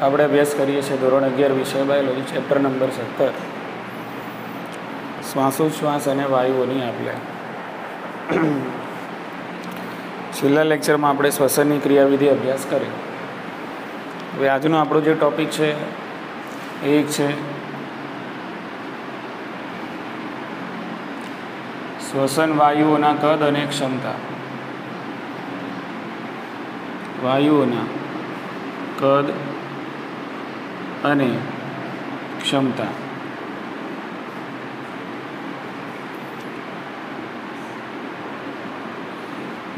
આપણે અભ્યાસ કરીએ છીએ ધોરણ 11 વિષય બાયોલોજી, ચેપ્ટર નંબર 17 શ્વાસોચ્છ્વાસ અને વાયુઓની આપલે. છેલ્લા લેક્ચરમાં આપણે શ્વસનની ક્રિયાવિધિ અભ્યાસ કરી. હવે આજનો આપણો જે ટૉપિક છે એ એક છે શ્વસન વાયુઓના કદ અને ક્ષમતા. વાયુઓના કદ અને ક્ષમતા.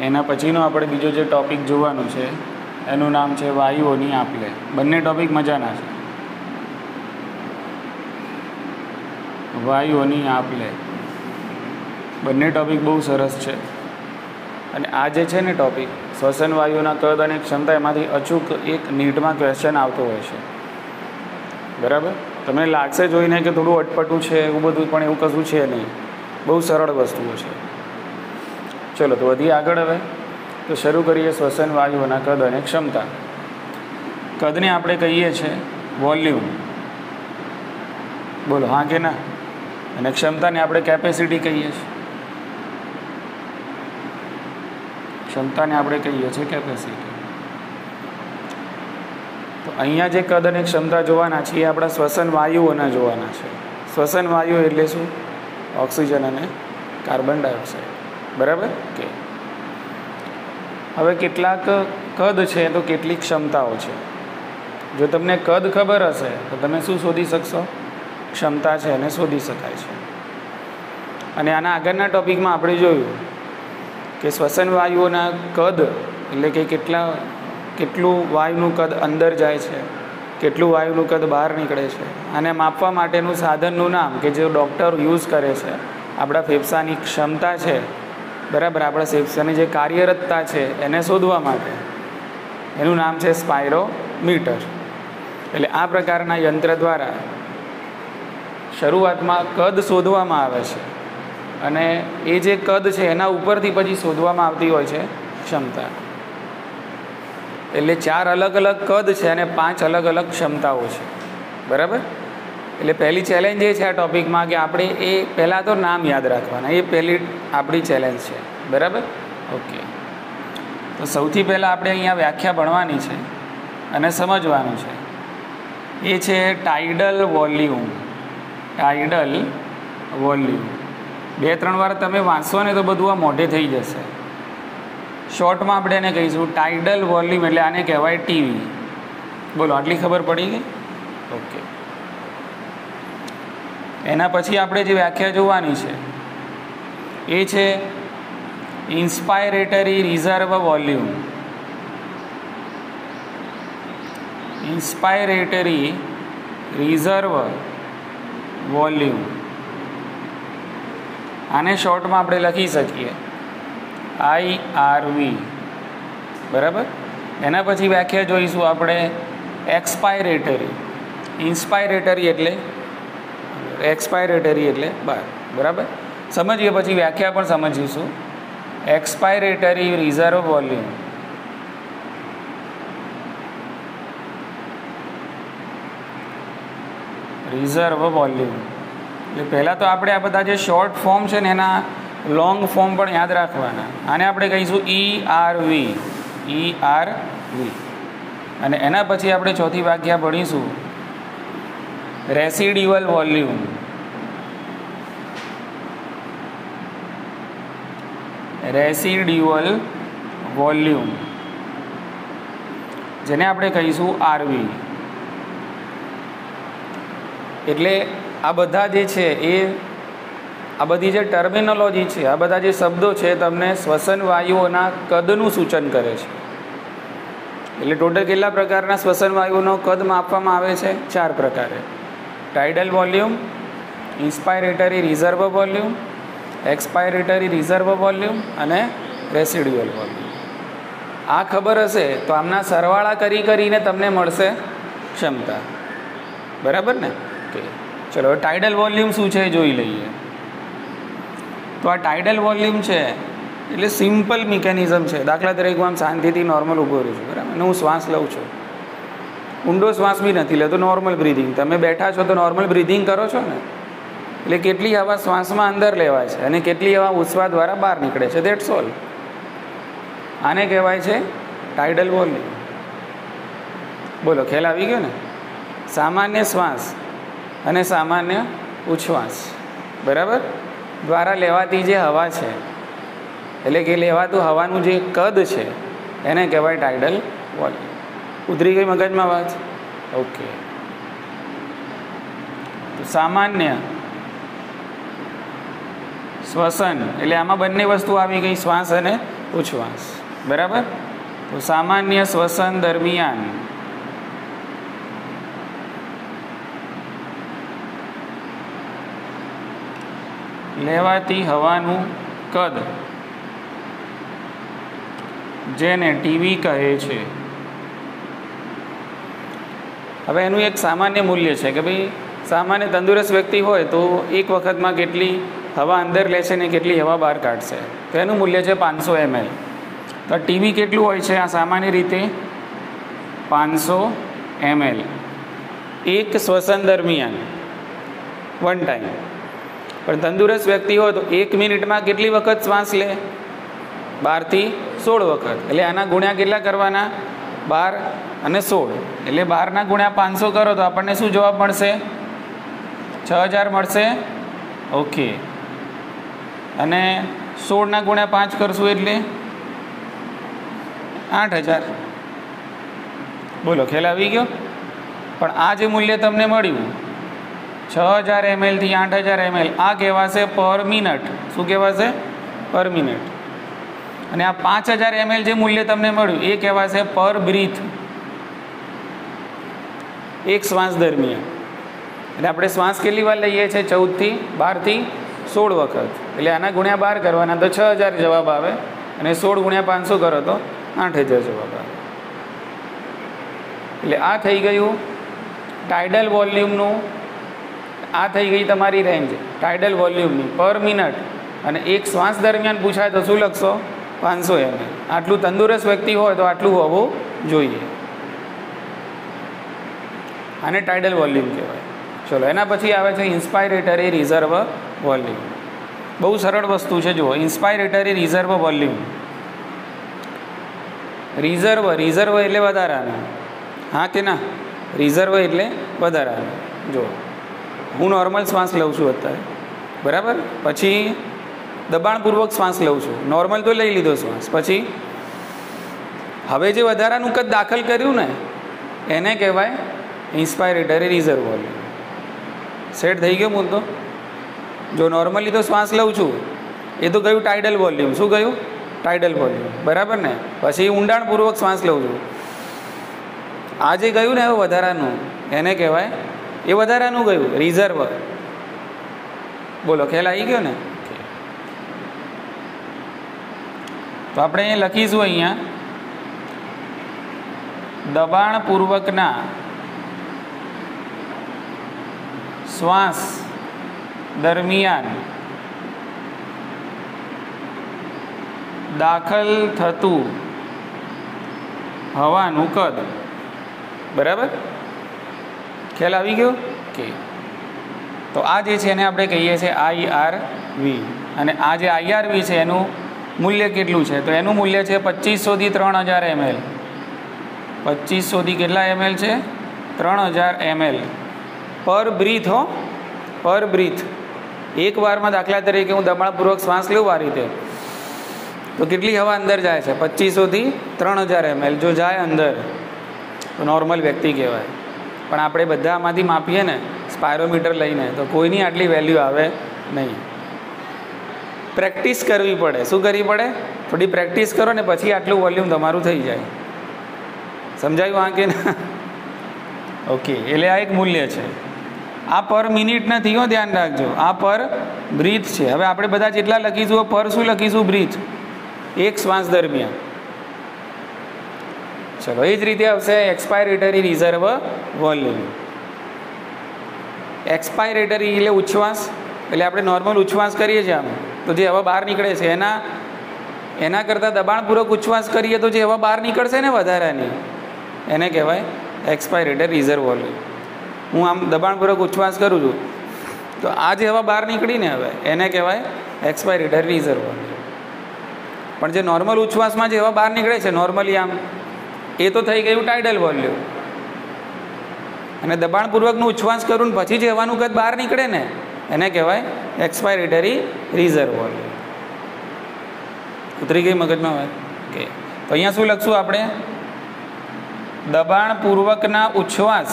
એના પછીનો આપણે બીજો જે ટૉપિક જોવાનું છે એનું નામ છે વાયુઓની આપલે. બંને ટૉપિક મજાના છે. વાયુઓની આપલે બંને ટૉપિક બહુ સરસ છે. અને આ જે છે ને ટૉપિક શ્વસન વાયુઓના કદ અને ક્ષમતા, એમાંથી અચૂક એક નીટમાં ક્વેશ્ચન આવતો હોય છે. બરાબર? તમને લાગશે જોઈને કે થોડું અટપટું છે એવું બધું, પણ એવું કશું છે નહીં. બહુ સરળ વસ્તુઓ છે. ચલો તો વધી આગળ. હવે તો શરૂ કરીએ શ્વસન વાયુઓના કદ અને ક્ષમતા. કદને આપણે કહીએ છીએ વોલ્યુમ. બોલો હા કે ના? અને ક્ષમતાને આપણે કેપેસિટી કહીએ છીએ. ક્ષમતાને આપણે કહીએ છીએ કેપેસિટી. તો અહીંયા જે કદ અને ક્ષમતા જોવાના છે એ આપણા શ્વસન વાયુઓના જોવાના છે. શ્વસન વાયુ એટલે શું? ઓક્સિજન અને કાર્બન ડાયોક્સાઇડ. બરાબર કે? હવે કેટલાક કદ છે તો કેટલીક ક્ષમતાઓ છે. જો તમને કદ ખબર હશે તો તમે શું શોધી શકશો? ક્ષમતા છે એને શોધી શકાય છે. અને આના આગળના ટૉપિકમાં આપણે જોયું કે શ્વસન વાયુઓના કદ એટલે કે કેટલું વાયુનું કદ અંદર જાય છે, કેટલું વાયુનું કદ બહાર નીકળે છે, આને માપવા માટેનું સાધનનું નામ કે જે ડૉક્ટર યુઝ કરે છે, આપણા ફેફસાની ક્ષમતા છે, બરાબર, આપણા ફેફસાની જે કાર્યરતતા છે એને શોધવા માટે એનું નામ છે સ્પાયરોમીટર. એટલે આ પ્રકારના યંત્ર દ્વારા શરૂઆતમાં કદ શોધવામાં આવે છે અને એ જે કદ છે એના ઉપરથી પછી શોધવામાં આવતી હોય છે ક્ષમતા. એટલે 4 અલગ અલગ કદ છે અને 5 અલગ અલગ ક્ષમતાઓ છે. બરાબર? એટલે પહેલી ચેલેન્જ એ છે આ ટૉપિકમાં કે આપણે એ પહેલાં તો નામ યાદ રાખવાના. એ પહેલી આપણી ચેલેન્જ છે. બરાબર? ઓકે. તો સૌથી પહેલાં આપણે અહીંયા વ્યાખ્યા ભણવાની છે અને સમજવાનું છે. એ છે ટાઇડલ વોલ્યુમ. Tidal volume. 2-3 વાર તમે વાંચશો ને તો બધું આ મોઢે થઈ જશે. શોર્ટમાં આપણે એને કહીશું ટાઇડલ વોલ્યુમ, એટલે આને કહેવાય ટીવી. બોલો, આટલી ખબર પડી ગઈ? ઓકે. એના પછી આપણે જે વ્યાખ્યા જોવાની છે એ છે inspiratory reserve volume. Inspiratory reserve volume. આને શોર્ટમાં આપણે લખી શકીએ IRV. બરાબર? એના પછી વ્યાખ્યા જોઈશું આપણે એક્સપાયરેટરી. ઇન્સ્પાયરેટરી એટલે એક્સપાયરેટરી એટલે બહાર. બરાબર? સમજીએ પછી વ્યાખ્યા પણ સમજીશું. એક્સપાયરેટરી રિઝર્વ વોલ્યુમ. રિઝર્વ વોલ્યુમ એટલે પહેલાં તો આપણે આ બધા જે શોર્ટ ફોર્મ છે ને એના લોંગ ફોર્મ પણ યાદ રાખવાના. આને આપણે કહીશું ERV. ERV. અને એના પછી આપણે ચોથી વ્યાખ્યા ભણીશું રેસિડ્યુઅલ વોલ્યુમ. રેસિડ્યુઅલ વોલ્યુમ જેને આપણે કહીશું RV. એટલે આ બધા જે છે એ આ બધી જે ટર્મિનોલોજી છે, આ બધા જે શબ્દો છે તમને શ્વસન વાયુઓના કદનું સૂચન કરે છે. એટલે ટોટલ કેટલા પ્રકારના શ્વસન વાયુઓનો કદ માપવામાં આવે છે? 4 પ્રકારે. Tidal volume, inspiratory reserve volume, expiratory reserve volume અને રેસિડ્યુઅલ વોલ્યુમ. આ ખબર હશે તો આમના સરવાળા કરીને તમને મળશે ક્ષમતા. બરાબર ને? ઓકે. ચલો ટાઇડલ વોલ્યુમ શું છે એ જોઈ લઈએ. તો આ ટાઇડલ વોલ્યુમ છે એટલે સિમ્પલ મિકેનિઝમ છે. દાખલા તરીકે હું આમ શાંતિથી નોર્મલ ઊભો રહું છું, બરાબર, અને હું શ્વાસ લઉં છું. ઊંડો શ્વાસ બી નથી લેતો, નોર્મલ બ્રિધિંગ. તમે બેઠા છો તો નોર્મલ બ્રિધિંગ કરો છો ને, એટલે કેટલી હવા શ્વાસમાં અંદર લેવાય છે અને કેટલી હવા ઉચ્છ્વાસ દ્વારા બહાર નીકળે છે, દેટ્સ ઓલ. આને કહેવાય છે ટાઇડલ વોલ્યુમ. બોલો, ખ્યાલ આવી ગયો ને? સામાન્ય શ્વાસ અને સામાન્ય ઉચ્છ્વાસ, બરાબર, દ્વારા લેવાતી જે હવા છે, એટલે કે લેવાતું હવાનું જે કદ છે એને કહેવાય ટાઇડલ વોલ્યુમ. ઉતરી ગઈ મગજમાં વાત? ઓકે. તો સામાન્ય શ્વસન એટલે આમાં બંને વસ્તુ આવી ગઈ, શ્વાસ અને ઉચ્છ્વાસ, બરાબર. તો સામાન્ય શ્વસન દરમિયાન લેવાતી હવાનું કદ, જેને ટીવી કહે છે. હવે એનું એક સામાન્ય મૂલ્ય છે કે ભાઈ સામાન્ય તંદુરસ્ત વ્યક્તિ હોય તો એક વખતમાં કેટલી હવા અંદર લે છે ને કેટલી હવા બહાર કાઢશે, તો એનું મૂલ્ય છે 500 ml. તો ટીવી કેટલું હોય છે? આ સામાન્ય રીતે 500 ml એક શ્વસન દરમિયાન, વન ટાઈમ. પણ તંદુરસ્ત વ્યક્તિ હોય તો 1 મિનિટમાં કેટલી વખત શ્વાસ લે? 12 થી 16 વખત. એટલે આના ગુણ્યા કેટલા કરવાના? 12 અને 16. એટલે 12 ગુણ્યા 500 કરો તો આપણને શું જવાબ મળશે? 6000 મળશે. ઓકે. અને 16 ગુણ્યા 5 કરશું એટલે 8000. બોલો, ખ્યાલ આવી ગયો? પણ આ જે મૂલ્ય તમને મળ્યું 6000 ml થી 8000 ml, આ કહેવાશે પર મિનિટ. શું કહેવાશે? પર મિનિટ. અને આ 5000 ml જે મૂલ્ય તમને મળ્યું એ કહેવાશે પર બ્રીથ, એક શ્વાસ દરમિયાન. એટલે આપણે શ્વાસ કેટલી વાર લઈએ છીએ? 14 થી 12 થી 16 વખત. એટલે આના ગુણ્યા 12 કરવાના તો 6000 જવાબ આવે, અને 16 ગુણ્યા 500 કરો તો 8000 જવાબ આવે. એટલે આ થઈ ગયું ટાઇડલ વોલ્યુમનું. આ થઈ ગઈ તમારી રેન્જ ટાઇડલ વોલ્યુમની પર મિનિટ. અને એક શ્વાસ દરમિયાન પૂછાય તો શું લખશો? 500 ml. આટલું તંદુરસ્ત વ્યક્તિ હોય તો આટલું હોવું જોઈએ. આને ટાઇડલ વોલ્યુમ કહેવાય. ચલો, એના પછી આવે છે ઇન્સ્પાયરેટરી રિઝર્વ વોલ્યુમ. બહુ સરળ વસ્તુ છે. જુઓ, ઇન્સ્પાયરેટરી રિઝર્વ વોલ્યુમ. રિઝર્વ એટલે વધારાનું. હા કે ના? રિઝર્વ એટલે વધારાનું. જુઓ, હું નોર્મલ શ્વાસ લઉં છું અત્યારે, બરાબર. પછી દબાણપૂર્વક શ્વાસ લઉં છું. નોર્મલ તો લઈ લીધો શ્વાસ, પછી હવે જે વધારાનું કદ દાખલ કર્યું ને એને કહેવાય ઇન્સ્પાયરેટરી રિઝર્વ વોલ્યુમ. સેટ થઈ ગયો મુદ્દો? જો નોર્મલી તો શ્વાસ લઉં છું એ તો કયું? Tidal volume. શું કયું? ટાઇડલ વોલ્યુમ, બરાબર ને. પછી ઊંડાણપૂર્વક શ્વાસ લઉં છું. આ જે ગયું ને હવે વધારાનું, એને કહેવાય, એ વધારાનું ગયું રિઝર્વ. બોલો, ખ્યાલ આવી ગયો ને? તો આપણે અહીંયા લખીશું, અહીંયા દબાણપૂર્વકના શ્વાસ દરમિયાન દાખલ થતું હવાનું કદ, બરાબર. ખ્યાલ આવી ગયો? કે તો આ જે છે એને આપણે કહીએ છીએ IRV. અને આ જે IRV છે એનું મૂલ્ય કેટલું છે? તો એનું મૂલ્ય છે 2500 થી 3000 ml. 2500 થી કેટલા ml છે? 3000 ml પર બ્રીથ. હો, પર બ્રીથ. એક વારમાં દાખલા તરીકે હું દબાણપૂર્વક શ્વાસ લઉં આ રીતે તો કેટલી હવા અંદર જાય છે? 2500 થી 3000 ml જો જાય અંદર તો નોર્મલ વ્યક્તિ કહેવાય. પણ આપણે બધા આમાંથી માપીએ ને સ્પાયરોમીટર લઈને તો કોઈની આટલી વેલ્યુ આવે નહીં. પ્રેક્ટિસ કરવી પડે. શું કરવી પડે? થોડી પ્રેક્ટિસ કરો ને પછી આટલું વોલ્યુમ તમારું થઈ જાય. સમજાયું આ કે ના? ઓકે. એટલે આ એક મૂલ્ય છે. આ પર મિનિટ નથી, હો, ધ્યાન રાખજો. આ પર બ્રીથ છે. હવે આપણે બધા જેટલા લખીશું પર શું લખીશું? બ્રીથ, એક શ્વાસ દરમિયાન. ચલો, એ જ રીતે આવશે એક્સપાયરેટરી રિઝર્વ વોલ્યુમ. એક્સપાયરેટરી એટલે ઉચ્છ્વાસ. એટલે આપણે નોર્મલ ઉચ્છ્વાસ કરીએ છીએ આમ તો જે હવા બહાર નીકળે છે એના કરતાં દબાણપૂર્વક ઉચ્છ્વાસ કરીએ તો જે હવા બહાર નીકળશે ને વધારાની એને કહેવાય એક્સપાયરેટર રિઝર્વ વોલ્યુમ. હું આમ દબાણપૂર્વક ઉચ્છ્વાસ કરું છું તો આ જે હવા બહાર નીકળીને હવે એને કહેવાય એક્સપાયરેટર રિઝર્વ વોલ્યુમ. પણ જે નોર્મલ ઉચ્છ્વાસમાં જે હવા બહાર નીકળે છે નોર્મલી આમ, એ તો થઈ ગયું ટાઇડલ વોલ્યુમ. અને દબાણપૂર્વકનું ઉચ્છ્વાસ કરું ને પછી જે હવાનું કદ બહાર નીકળે ને એને કહેવાય એક્સપાયરેટરી રિઝર્વ વોલ્યુમ. ઉતરી ગઈ મગજમાં વાત? ઓકે, તો અહીંયા શું લખશું આપણે? દબાણપૂર્વકના ઉચ્છ્વાસ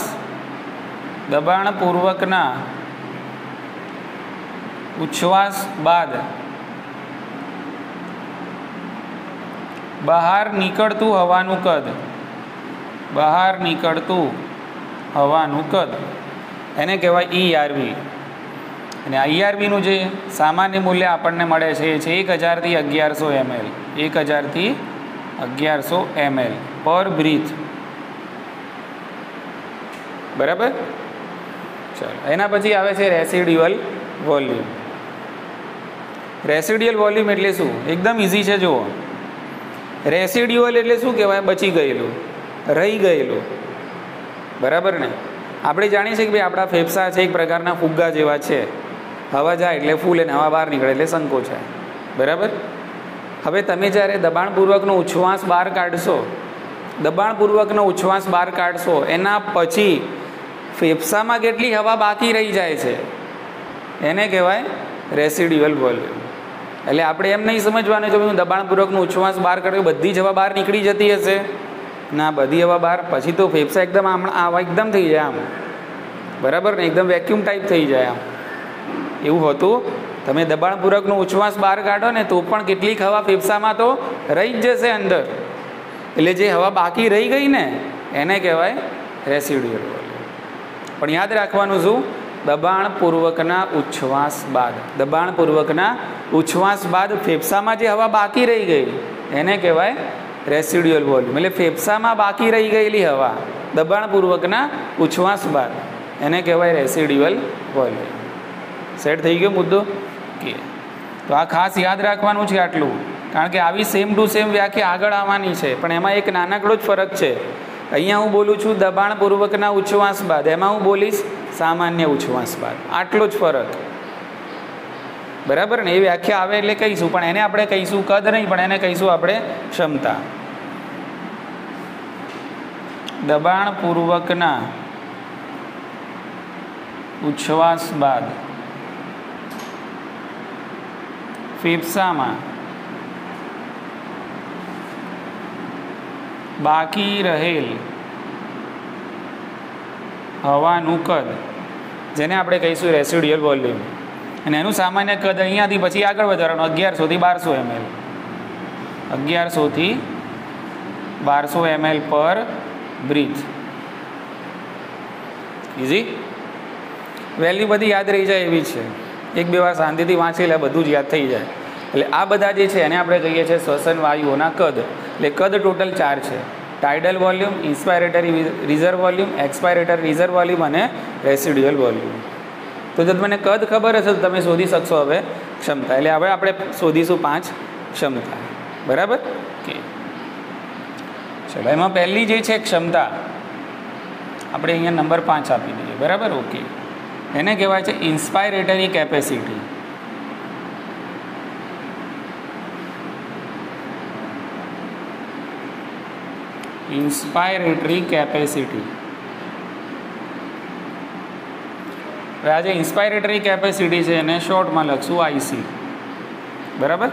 બાદ બહાર નીકળતું હવાનું કદ એને કહેવાય ERV. અને IRVનું જે સામાન્ય મૂલ્ય આપણને મળે છે એ છે 1000 થી 1100 ml. 1000 થી 1100 ml પર બ્રીથ. બરાબર? ચાલો, એના પછી આવે છે રેસિડ્યુઅલ વોલ્યુમ. રેસિડ્યુઅલ વોલ્યુમ એટલે શું? એકદમ ઇઝી છે. જુઓ, રેસિડ્યુઅલ એટલે શું કહેવાય? બચી ગયેલું, રહી ગયેલું. બરાબર ને? આપણે જાણીએ છીએ કે ભાઈ આપણા ફેફસા છે એક પ્રકારના ફુગ્ગા જેવા છે. હવા જાય એટલે ફૂલે ને હવા બહાર નીકળે એટલે સંકોચાય. બરાબર? હવે તમે જ્યારે દબાણપૂર્વકનો ઉચ્છ્વાસ બહાર કાઢશો એના પછી ફેફસામાં કેટલી હવા બાકી રહી જાય છે એને કહેવાય રેસિડ્યુઅલ વોલ્યુમ. એટલે આપણે એમ નહીં સમજવાનું કે હું દબાણપૂર્વકનો ઉચ્છ્વાસ બહાર કાઢ્યો બધી જ હવા બહાર નીકળી જતી હશે. ના, બધી હવા બહાર પછી તો ફેફસા એકદમ એકદમ થઈ જાય આમ. બરાબર ને? એકદમ વેક્યુમ ટાઈપ થઈ જાય આમ. એવું હતું? તમે દબાણપૂર્વકનો ઉચ્છ્વાસ બહાર કાઢો ને તો પણ કેટલીક હવા ફેફસામાં તો રહી જ જશે અંદર. એટલે જે હવા બાકી રહી ગઈ ને એને કહેવાય રેસિડ્યુઅલ વોલ્યુમ. પણ યાદ રાખવાનું શું? દબાણપૂર્વકના ઉચ્છ્વાસ બાદ ફેફસામાં જે હવા બાકી રહી ગઈ એને કહેવાય રેસિડ્યુઅલ વોલ્યુમ. એટલે ફેફસામાં બાકી રહી ગયેલી હવા દબાણપૂર્વકના ઉચ્છ્વાસ બાદ એને કહેવાય રેસિડ્યુઅલ વોલ્યુમ. સેટ થઈ ગયો મુદ્દો? કે તો આ ખાસ યાદ રાખવાનું છે આટલું, કારણ કે આવી સેમ ટુ સેમ વ્યાખ્યા આગળ આવવાની છે. પણ એમાં એક નાનકડો જ ફરક છે. અહીંયા હું બોલું છું દબાણપૂર્વકના ઉચ્છ્વાસ બાદ, એમાં હું બોલીશ સામાન્ય ઉચ્છ્વાસ બાદ. આટલો જ ફરક. બરાબર ને? એ વ્યાખ્યા આવે એટલે કહીશું, પણ એને આપણે કહીશું કદ નહીં, પણ એને કહીશું આપણે ક્ષમતા. દબાણપૂર્વકના ઉચ્છ્વાસ બાદ ફેફસામાં બાકી રહેલ હવાનું કદ જેને આપણે કહીશું રેસિડ્યુઅલ વોલ્યુમ. અને એનું સામાન્ય કદ અહીંયાથી પછી આગળ વધારવાનું 1100 થી 1200 ml. 1100 થી 1200 ml પર બ્રીથ. ઇઝી? વેલ્યુ બધી યાદ રહી જાય એવી છે. એક બે વાર શાંતિથી વાંચી લે બધું જ યાદ થઈ જાય. એટલે આ બધા જે છે એને આપણે કહીએ છીએ શ્વસન વાયુઓના કદ. એટલે કદ ટોટલ 4 છે: tidal volume, inspiratory reserve volume, expiratory reserve volume અને રેસિડ્યુઅલ વોલ્યુમ. તો જો તમને કદ ખબર હશે તો તમે શોધી શકશો હવે ક્ષમતા. એટલે હવે આપણે શોધીશું 5 ક્ષમતા. બરાબર? કે ચલો, એમાં પહેલી જે છે ક્ષમતા આપણે અહીંયા નંબર 5 આપી દઈએ. બરાબર? ઓકે. એને કહેવાય છે ઇન્સ્પાયરેટરી કેપેસિટી. ઇન્સ્પાયરેટરી કેપેસિટી. હવે આ જે ઇન્સ્પાયરેટરી કેપેસિટી છે એને શોર્ટમાં લખશું IC. બરાબર?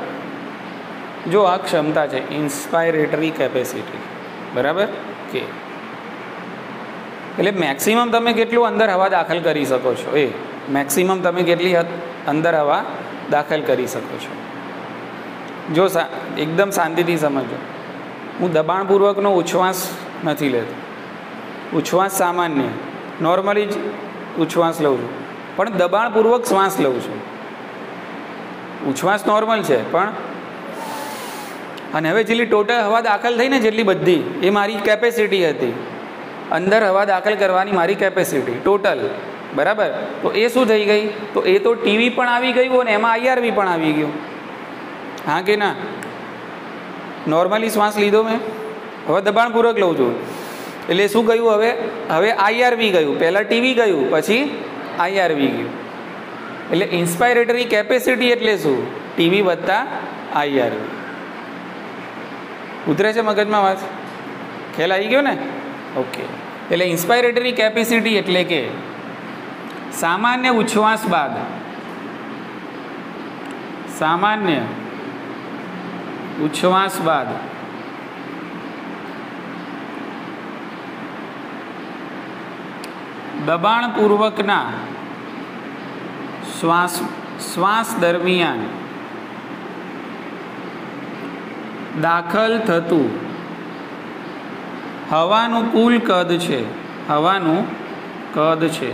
જો આ ક્ષમતા છે ઇન્સ્પાયરેટરી કેપેસિટી. બરાબર? કે એટલે મેક્સિમમ તમે કેટલું અંદર હવા દાખલ કરી શકો છો, એ મેક્સિમમ તમે કેટલી અંદર હવા દાખલ કરી શકો છો. જો એકદમ શાંતિથી સમજો, હું દબાણપૂર્વકનો ઉચ્છ્વાસ નથી લેતો. ઉચ્છ્વાસ સામાન્ય નોર્મલી જ ઉચ્છ્વાસ લઉં છું, પણ દબાણપૂર્વક શ્વાસ લઉં છું. ઉચ્છ્વાસ નોર્મલ છે પણ, અને હવે જેટલી ટોટલ હવા દાખલ થઈ ને જેટલી બધી એ મારી કેપેસિટી હતી. અંદર હવા દાખલ કરવાની મારી કેપેસિટી ટોટલ. બરાબર? તો એ શું થઈ ગઈ? તો એ તો ટીવી પણ આવી ગયું અને એમાં IRV પણ આવી ગયું. હા કે ના? નોર્મલી શ્વાસ લીધો મેં, હવે દબાણપૂર્વક લઉં છું એટલે શું ગયું હવે? હવે આઈઆરવી ગયું. પહેલાં ટીવી ગયું, પછી આઈઆરવી ગયું. એટલે ઇન્સ્પાયરેટરી કેપેસિટી એટલે શું? ટીવી વત્તા આઈઆરવી. ઉતરે છે મગજમાં વાત? ખ્યાલ આવી ગયો ને? ઓકે. એટલે ઇન્સ્પાયરેટરી કેપેસિટી એટલે કે સામાન્ય ઉચ્છ્વાસ બાદ દબાણપૂર્વકના શ્વાસ દરમિયાન દાખલ થતું હવાનું કુલ કદ છે.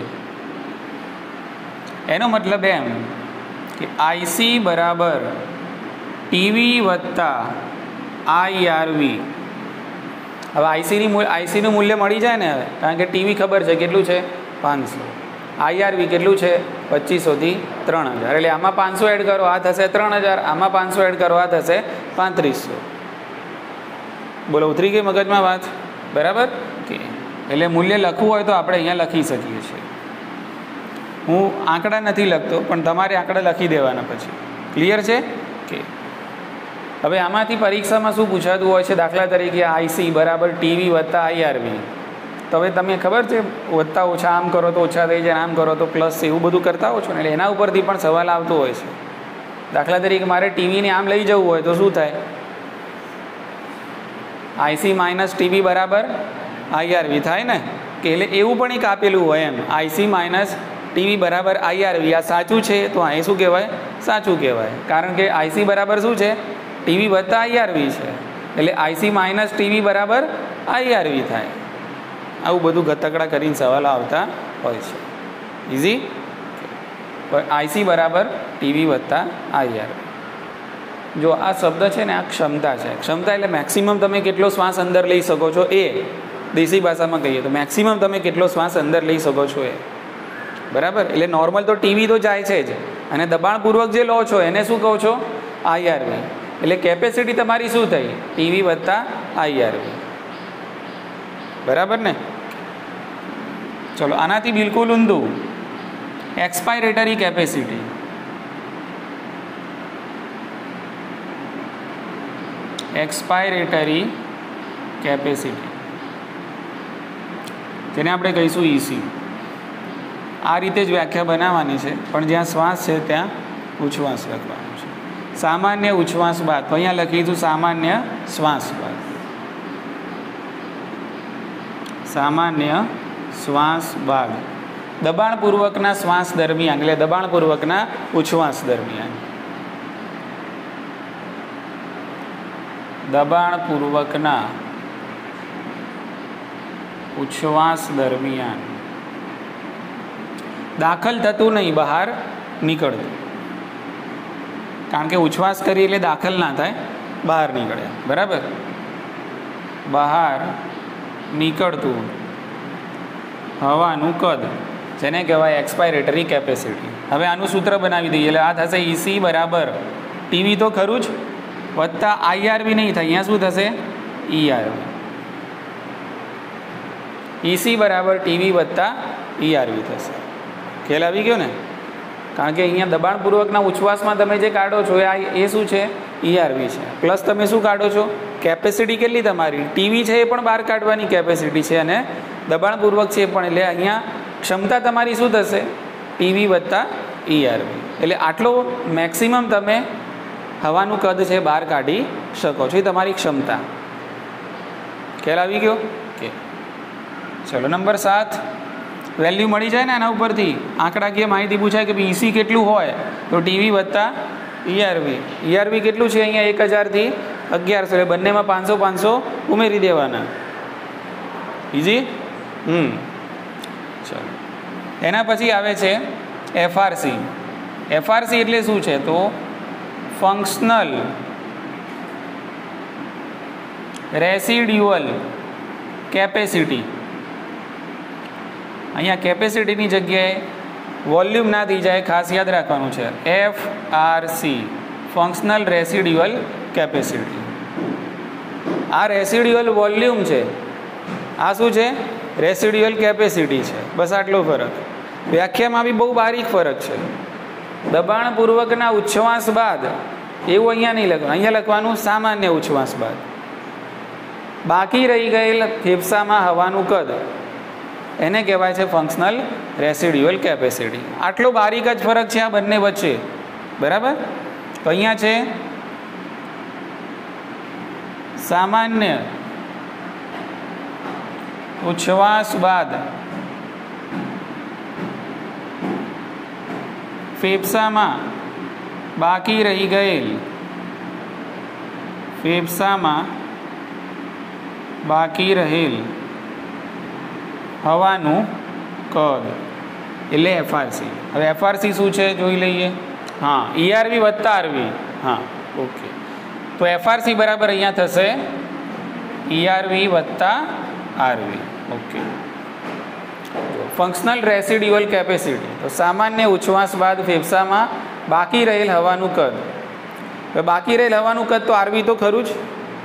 એનો મતલબ એમ કે આઈસી બરાબર ટીવી વત્તા આઈઆરવી. હવે આઈસીનું મૂલ્ય મળી જાય ને હવે, કારણ કે ટીવી ખબર છે કેટલું છે 500, આઈઆરવી કેટલું છે 2500 થી 3000. એટલે આમાં 500 એડ કરો આ થશે 3000, આમાં 500 એડ કરો આ થશે 3500. બોલો ઉતરી ગઈ મગજમાં વાત? બરાબર કે એટલે મૂલ્ય લખવું હોય તો આપણે અહીંયા લખી શકીએ છીએ. હું આંકડા નથી લખતો, પણ તમારે આંકડા લખી દેવાના પછી. ક્લિયર છે કે? હવે આમાંથી પરીક્ષામાં શું પૂછાતું હોય છે? દાખલા તરીકે આઈસી બરાબર ટીવી વત્તા આઈઆરવી. તો હવે તમે ખબર છે વત્તા ઓછા આમ કરો તો ઓછા થઈ જાય, આમ કરો તો પ્લસ છે, એવું બધું કરતા હો છો ને. એટલે એના ઉપરથી પણ સવાલ આવતો હોય છે. દાખલા તરીકે મારે ટીવીને આમ લઈ જવું હોય તો શું થાય? આઈસી માઇનસ ટીવી બરાબર આઈઆરવી થાય ને? કે એટલે એવું પણ એક આપેલું હોય એમ, આઈસી માઇનસ ટીવી બરાબર આઈઆરવી. આ સાચું છે તો આ શું કહેવાય? સાચું કહેવાય. કારણ કે આઈસી બરાબર શું છે? ટીવી વત્તા આઈઆરવી છે. એટલે આઈસી માઇનસ ટીવી બરાબર આઈઆરવી થાય. આવું બધું ગતકડા કરીને સવાલ આવતા હોય છે. ઇઝી? આઈસી બરાબર ટીવી વત્તા આઈઆરવી. જો આ શબ્દ છે ને, આ ક્ષમતા છે. ક્ષમતા એટલે મેક્સિમમ તમે કેટલો શ્વાસ અંદર લઈ શકો છો એ. દેશી ભાષામાં કહીએ તો મેક્સિમમ તમે કેટલો શ્વાસ અંદર લઈ શકો છો એ. બરાબર? એટલે નોર્મલ તો ટીવી તો જાય છે જ, અને દબાણપૂર્વક જે લો છો એને શું કહો છો? આઈઆરવી. એટલે કેપેસિટી તમારી શું થઈ? ટીવી વત્તા આઈઆરવી. બરાબર ને? ચલો આનાથી બિલકુલ ઊંધું, એક્સપાયરેટરી કેપેસિટી. એક્સપાયરેટરી કેપેસિટી જેને આપણે કહીશું ઈસી. આ રીતે જ વ્યાખ્યા બનાવવાની છે, પણ જ્યાં શ્વાસ છે ત્યાં ઉચ્છ્વાસ લખવાનું છે. સામાન્ય ઉચ્છ્વાસ બાદ, તો અહીંયા લખીશું સામાન્ય શ્વાસ બાદ. સામાન્ય શ્વાસ બાદ દબાણપૂર્વકના શ્વાસ દરમિયાન, એટલે દબાણપૂર્વકના ઉચ્છ્વાસ દરમિયાન, દબાણપૂર્વકના ઉચ્છ્વાસ દરમિયાન દાખલ થતું નહીં, બહાર નીકળતું. કારણ કે ઉચ્છ્વાસ કરી એટલે દાખલ ના થાય, બહાર નીકળે. બરાબર? બહાર નીકળતું હવાનું કદ, જેને કહેવાય એક્સપાયરેટરી કેપેસિટી. હવે આનું સૂત્ર બનાવી દઈએ. એટલે આ થશે ઈસી બરાબર ટીવી તો ખરું જ, વત્તા આઈઆરવી નહીં થાય, અહીંયા શું થશે? ઈઆરવી. ઈસી બરાબર ટીવી વત્તા ઈઆરવી થશે. ખ્યાલ આવી ગયો ને? કારણ કે અહીંયા દબાણપૂર્વકના ઉચ્છ્વાસમાં તમે જે કાઢો છો એ શું છે? ઈઆરવી છે. પ્લસ તમે શું કાઢો છો? કેપેસિટી કેટલી તમારી? ટીવી છે એ પણ બહાર કાઢવાની કેપેસિટી છે, અને દબાણપૂર્વક છે પણ. એટલે અહીંયા ક્ષમતા તમારી શું થશે? ટીવી વત્તા ઈઆરવી. એટલે આટલો મેક્સિમમ તમે હવાનું કદ છે બહાર કાઢી શકો છો, એ તમારી ક્ષમતા. ખ્યાલ આવી ગયો કે? ચલો નંબર 7, વેલ્યુ મળી જાય ને એના ઉપરથી આંકડાકીય માહિતી પૂછાય કે ઈસી કેટલું હોય તો ટીવી વત્તા ઈઆરવી. ઈઆરવી કેટલું છે અહીંયા? 1000 થી 1100. એટલે બંનેમાં 500 500 ઉમેરી દેવાના. ઇઝી? ચલો એના પછી આવે છે એફઆરસી. એફઆરસી એટલે શું છે? તો ફંક્શનલ રેસિડ્યુઅલ કેપેસિટી. અહીંયા કેપેસિટીની જગ્યાએ વોલ્યુમ ના થઈ જાય, ખાસ યાદ રાખવાનું છે. FRC, functional residual capacity. આ રેસિડ્યુઅલ વોલ્યુમ છે આ શું છે? રેસિડ્યુઅલ કેપેસિટી છે. બસ આટલો ફરક. વ્યાખ્યામાં બી બહુ બારીક ફરક છે. દબાણપૂર્વકના ઉચ્છ્વાસ બાદ એવું અહીંયા નહીં લખવાનું. અહીંયા લખવાનું સામાન્ય ઉચ્છ્વાસ બાદ બાકી રહી ગયેલ ફેફસામાં હવાનું કદ, એને કહેવાય છે ફંક્શનલ રેસિડ્યુઅલ કેપેસિટી. આટલો બારીક જ ફરક છે આ બંને વચ્ચે. બરાબર? તો અહીંયા છે સામાન્ય ઉચ્છ્વાસ બાદ ફેફસામાં બાકી રહી ગયેલ હવાનું કદ એટલે એફઆરસી. હવે એફઆરસી શું છે જોઈ લઈએ. હા, ઈઆરવી વત્તા આરવી. હા, ઓકે. તો એફઆરસી બરાબર અહીંયા થશે ઈઆરવી વત્તા RV. Okay. Functional residual capacity, તો સામાન્ય ઉચ્છ્વાસ બાદ ફેફસામાં બાકી રહેલ હવાનું કદ. હવે બાકી રહેલ હવાનું કદ તો આરવી તો ખરું જ.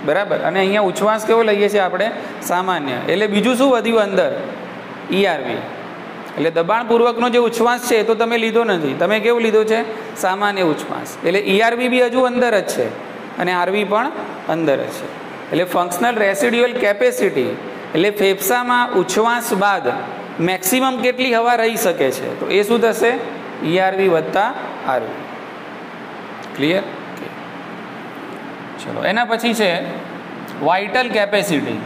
બરાબર? અને અહીંયા ઉચ્છ્વાસ કેવો લઈએ છીએ આપણે? સામાન્ય. એટલે બીજું શું વધ્યું અંદર? ઈઆરવી. એટલે દબાણપૂર્વકનો જે ઉચ્છ્વાસ છે એ તો તમે લીધો નથી, તમે કેવું લીધો છે? સામાન્ય ઉચ્છ્વાસ. એટલે ઈઆરવી બી હજુ અંદર જ છે અને આરવી પણ અંદર જ છે. એટલે ફંક્શનલ રેસિડ્યુઅલ કેપેસિટી એટલે ફેફસામાં ઉચ્છ્વાસ બાદ મેક્સિમમ કેટલી હવા રહી શકે છે, તો એ શું થશે? ઈઆરવી વત્તા આરવી. ક્લિયર? ચલો, એના પછી છે વાઇટલ કેપેસિટી.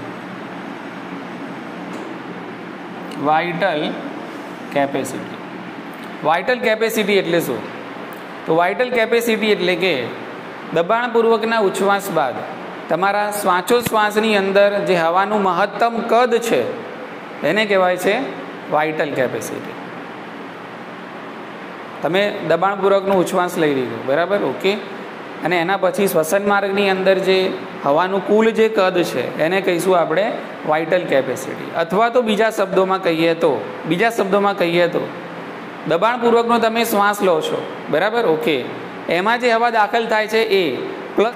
વાઇટલ કેપેસિટી એટલે શું? તો વાઇટલ કેપેસિટી એટલે કે દબાણપૂર્વકના ઉચ્છ્વાસ બાદ તમારા શ્વાસોશ્વાસની અંદર જે હવાનું મહત્તમ કદ છે એને કહેવાય છે વાઇટલ કેપેસિટી. તમે દબાણપૂર્વકનો ઉચ્છ્વાસ લઈ લીધો, બરાબર? ઓકે. અને એના પછી શ્વસન માર્ગની અંદર જે હવાનું કુલ જે કદ છે એને કહીશું આપણે વાઇટલ કેપેસિટી. અથવા તો બીજા શબ્દોમાં કહીએ તો દબાણપૂર્વકનો તમે શ્વાસ લો છો, બરાબર? ઓકે. એમાં જે હવા દાખલ થાય છે એ પ્લસ,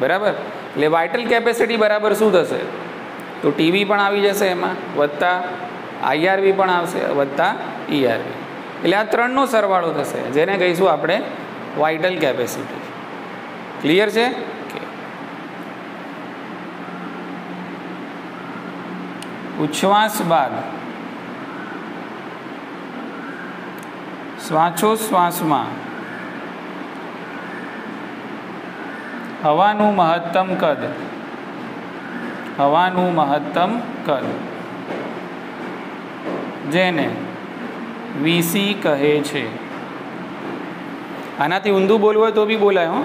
બરાબર? એટલે વાઇટલ કેપેસિટી બરાબર શું થશે? તો ટીવી પણ આવી જશે એમાં, વત્તા આઈઆરવી પણ આવશે, વત્તા ઈઆરવી. એટલે આ ત્રણનો સરવાળો થશે જેને કહીશું આપણે વાઇટલ કેપેસિટી. ક્લિયર છે? ઉચ્છ્વાસ બાદ શ્વાસોશ્વાસમાં હવાનું મહત્તમ કદ જેને વીસી કહે છે. આનાથી ઊંધું બોલવું હોય તો બી બોલાય. હો,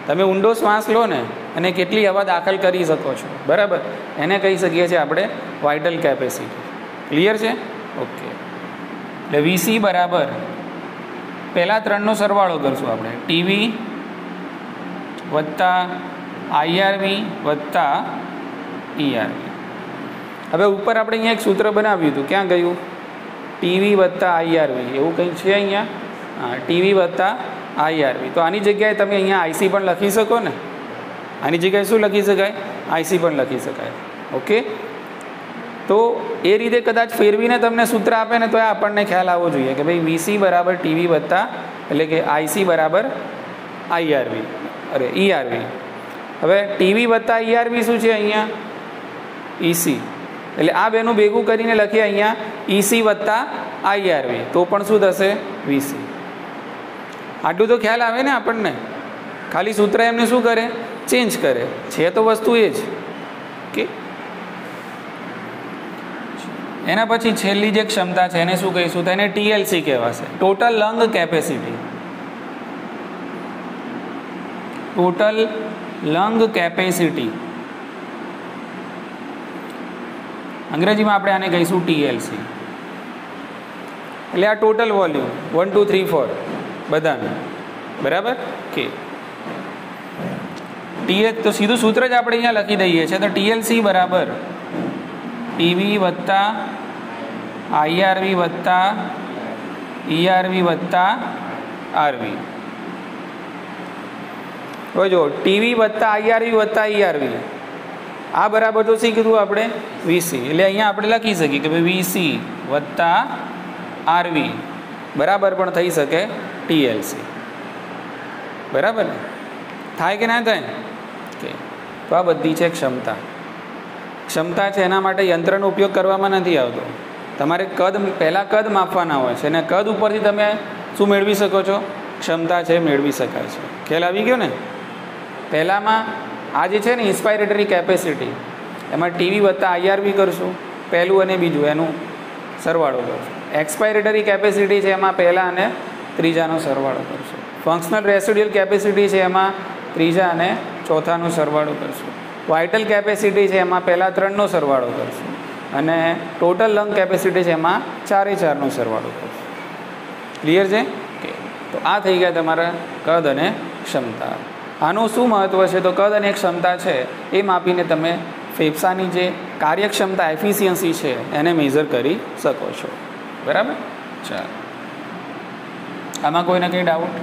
તમે ઊંડો શ્વાસ લો ને અને કેટલી હવા દાખલ કરી શકો છો, બરાબર? એને કહી શકીએ છીએ આપણે વાઇટલ કેપેસિટી. ક્લિયર છે? ઓકે. એટલે વીસી બરાબર પહેલાં ત્રણનો સરવાળો કરશું આપણે, ટીવી વત્તા આઈઆરવી વત્તા ઈઆરવી. હવે ઉપર આપણે અહીંયા એક સૂત્ર બનાવ્યું હતું, ક્યાં ગયું? ટીવી વત્તા આઈઆરવી એવું કંઈક છે અહીંયા. હા, ટીવી વત્તા આઈઆરવી. તો આની જગ્યાએ તમે અહીંયા આઈસી પણ લખી શકો ને. આની જગ્યાએ શું લખી શકાય? આઈસી પણ લખી શકાય. ઓકે. તો એ રીતે કદાચ ફેરવીને તમને સૂત્ર આપે ને તો આપણને ખ્યાલ આવવો જોઈએ કે ભાઈ વીસી બરાબર ટીવી વત્તા એટલે કે આઈસી બરાબર આઈઆરવી, અરે ઈઆરવી. હવે ટીવી વત્તા ઈઆરવી શું છે અહીંયા? ઈસી. એટલે આ બેનું ભેગું કરીને લખીએ અહીંયા ઈસી વત્તા આઈઆરવી, તો પણ શું થશે? વીસી. આટલું તો ખ્યાલ આવે ને આપણને. ખાલી સૂત્ર એમને શું કરે? ચેન્જ કરે. છે તો વસ્તુ એ જ. ઓકે. એના પછી છેલ્લી જે ક્ષમતા છે એને શું કહીશું? તો એને ટીએલસી કહેવાશે, total lung capacity. Total lung capacity અંગ્રેજીમાં આપણે આને કહીશું ટીએલસી. એટલે આ ટોટલ વોલ્યુમ 1 2 3 4 બધાનું, બરાબર? કે ટીએચ તો સીધું સૂત્ર જ આપણે અહીંયા લખી દઈએ છીએ. તો ટીએલસી બરાબર ટીવી વત્તા આઈઆરવી વત્તા ઈઆરવી વત્તા આરવી. હવે જો ટીવી વત્તા આઈઆરવી વત્તા ઈઆરવી આ બરાબર તો શી કીધું આપણે વીસી, એટલે અહીંયા આપણે લખી શકીએ કે ભાઈ વીસી વત્તા આરવી બરાબર પણ થઈ શકે ટીએલસી. બરાબર ને? થાય કે ના થાય? કે તો આ બધી છે ક્ષમતા. ક્ષમતા છે એના માટે યંત્રનો ઉપયોગ કરવામાં નથી આવતો. તમારે પહેલાં કદ માપવાના હોય છે અને કદ ઉપરથી તમે શું મેળવી શકો છો? ક્ષમતા છે મેળવી શકાય છે. ખ્યાલ આવી ગયો ને? પહેલાંમાં આ જે છે ને ઇન્સ્પાયરેટરી કેપેસિટી, એમાં ટીવી વત્તા આઈઆરવી કરશું, પહેલું અને બીજું એનું સરવાળો કરશું. એક્સપાયરેટરી કેપેસિટી છે એમાં પહેલાં અને ત્રીજાનો સરવાળો કરશું. ફંક્શનલ રેસિડ્યુઅલ કેપેસિટી છે એમાં ત્રીજા અને ચોથાનો સરવાળો કરશું. વાઇટલ કેપેસિટી છે એમાં પહેલાં 3નો સરવાળો કરશું અને ટોટલ લંગ કેપેસિટી છે એમાં 4/4નો સરવાળો કરશું. ક્લિયર છે? કે તો આ થઈ ગયા તમારા કદ અને ક્ષમતા. આનું શું મહત્ત્વ છે? તો કદ અને ક્ષમતા છે એ માપીને તમે ફેફસાની જે કાર્યક્ષમતા એફિશિયન્સી છે એને મેઝર કરી શકો છો. બરાબર? ચાલો, આમાં કોઈને કંઈ ડાઉટ?